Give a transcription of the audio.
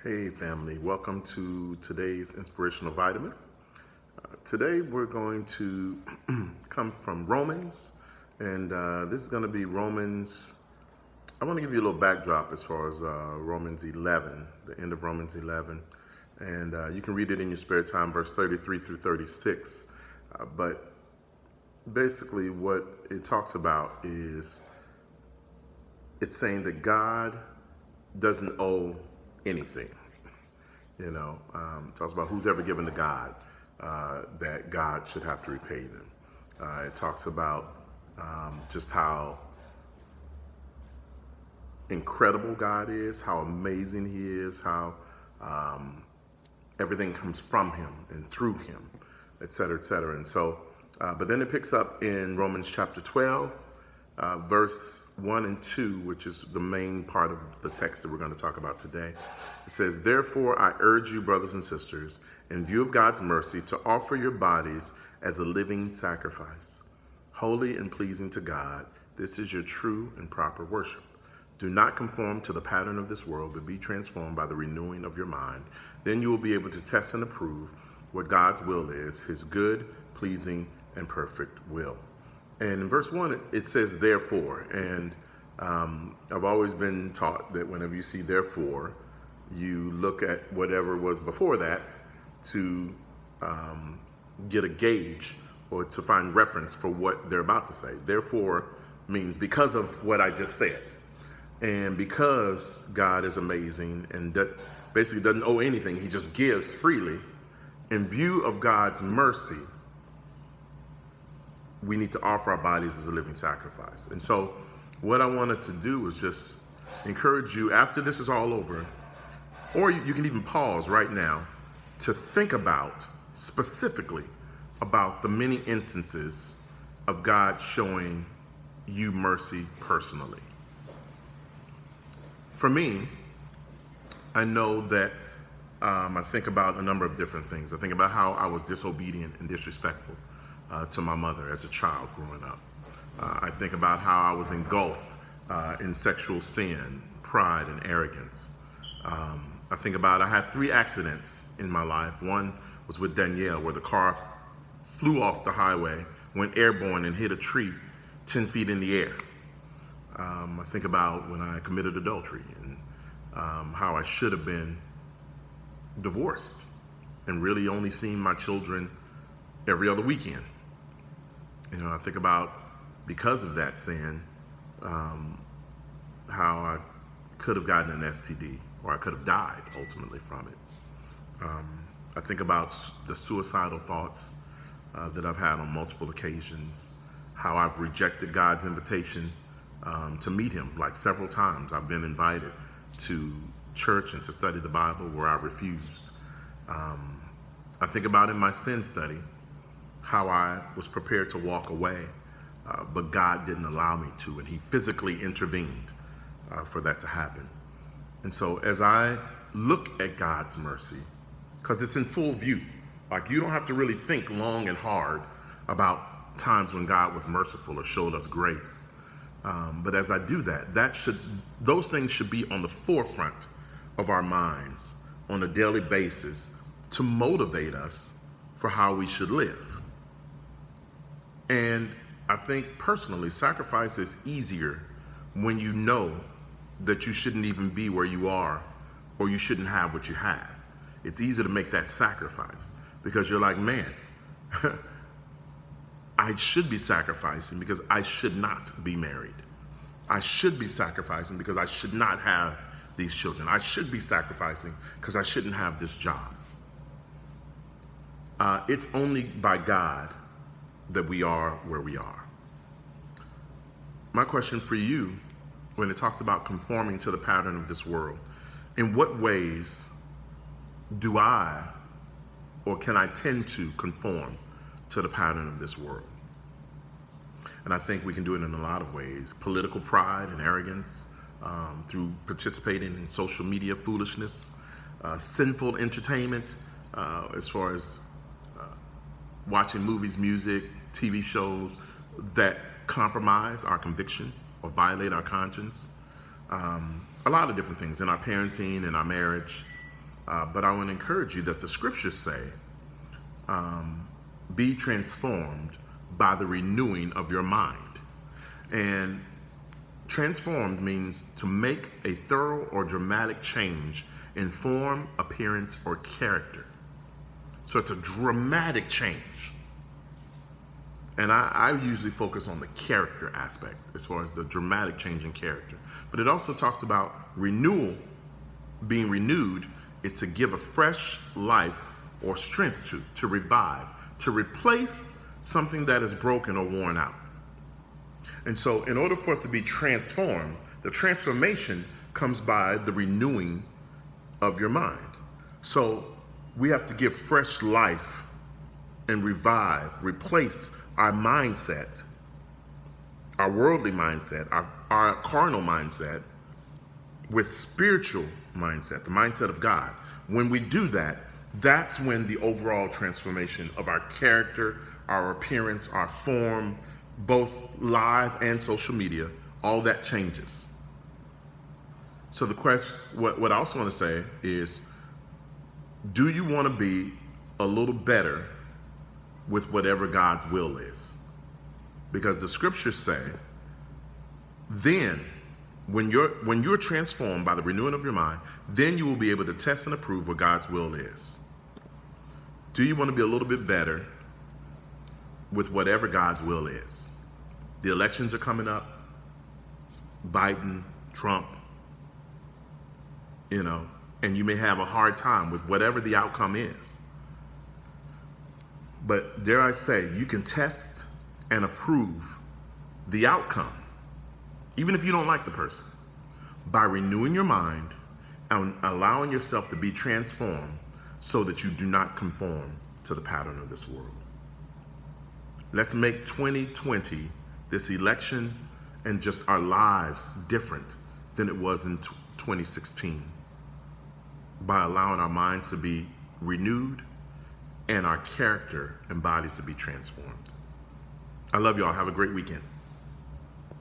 Hey family, welcome to today's Inspirational Vitamin. Today we're going to come from Romans, and this is going to be Romans. I want to give you a little backdrop as far as Romans 11, the end of Romans 11, and you can read it in your spare time, verse 33 through 36. But basically what it talks about is it's saying that God doesn't owe anything. Talks about who's ever given to God that God should have to repay them. It talks about just how incredible God is, how amazing He is, how everything comes from Him and through Him, et cetera, et cetera. And so, but then it picks up in Romans chapter 12, verse 1 and 2, which is the main part of the text that we're going to talk about today. It says, "Therefore I urge you, brothers and sisters, in view of God's mercy, to offer your bodies as a living sacrifice, holy and pleasing to God. This is your true and proper worship. Do not conform to the pattern of this world, but be transformed by the renewing of your mind. Then you will be able to test and approve what God's will is, His good, pleasing, and perfect will." And in verse 1, it says, "Therefore." And I've always been taught that whenever you see "therefore," you look at whatever was before that to get a gauge or to find reference for what they're about to say. Therefore means because of what I just said. And because God is amazing and that basically doesn't owe anything, He just gives freely, in view of God's mercy, we need to offer our bodies as a living sacrifice. And so what I wanted to do was just encourage you, after this is all over, or you can even pause right now, to think about specifically about the many instances of God showing you mercy personally. For me, I know that I think about a number of different things. I think about how I was disobedient and disrespectful to my mother as a child growing up. I think about how I was engulfed in sexual sin, pride, and arrogance. I think about I had 3 accidents in my life. One was with Danielle, where the car flew off the highway, went airborne, and hit a tree 10 feet in the air. I think about when I committed adultery and how I should have been divorced and really only seen my children every other weekend. I think about, because of that sin, how I could have gotten an STD, or I could have died ultimately from it. I think about the suicidal thoughts that I've had on multiple occasions, how I've rejected God's invitation to meet Him. Like several times I've been invited to church and to study the Bible where I refused. I think about in my sin study, how I was prepared to walk away, but God didn't allow me to, and He physically intervened for that to happen. And so as I look at God's mercy, because it's in full view, like you don't have to really think long and hard about times when God was merciful or showed us grace. But as I do that, those things should be on the forefront of our minds on a daily basis to motivate us for how we should live. And I think personally, sacrifice is easier when you know that you shouldn't even be where you are, or you shouldn't have what you have. It's easy to make that sacrifice because you're like, man, I should be sacrificing because I should not be married. I should be sacrificing because I should not have these children. I should be sacrificing because I shouldn't have this job. It's only by God that we are where we are. My question for you, when it talks about conforming to the pattern of this world, in what ways do I, or can I tend to conform to the pattern of this world? And I think we can do it in a lot of ways. Political pride and arrogance, through participating in social media foolishness, sinful entertainment, as far as watching movies, music, TV shows that compromise our conviction or violate our conscience. A lot of different things in our parenting, in our marriage. But I want to encourage you that the scriptures say, be transformed by the renewing of your mind. And transformed means to make a thorough or dramatic change in form, appearance, or character. So it's a dramatic change. And I usually focus on the character aspect as far as the dramatic change in character. But it also talks about renewal. Being renewed is to give a fresh life or strength to revive, to replace something that is broken or worn out. And so in order for us to be transformed, the transformation comes by the renewing of your mind. So we have to give fresh life and replace our mindset, our worldly mindset, our carnal mindset with spiritual mindset, the mindset of God. When we do that, that's when the overall transformation of our character, our appearance, our form, both live and social media, all that changes. So the question, what I also want to say is, do you want to be a little better with whatever God's will is? Because the scriptures say, then when you're transformed by the renewing of your mind, then you will be able to test and approve what God's will is. Do you want to be a little bit better with whatever God's will is? The elections are coming up. Biden, Trump, and you may have a hard time with whatever the outcome is. But dare I say, you can test and approve the outcome, even if you don't like the person, by renewing your mind and allowing yourself to be transformed so that you do not conform to the pattern of this world. Let's make 2020, this election, and just our lives different than it was in 2016 by allowing our minds to be renewed and our character and bodies to be transformed. I love y'all. Have a great weekend.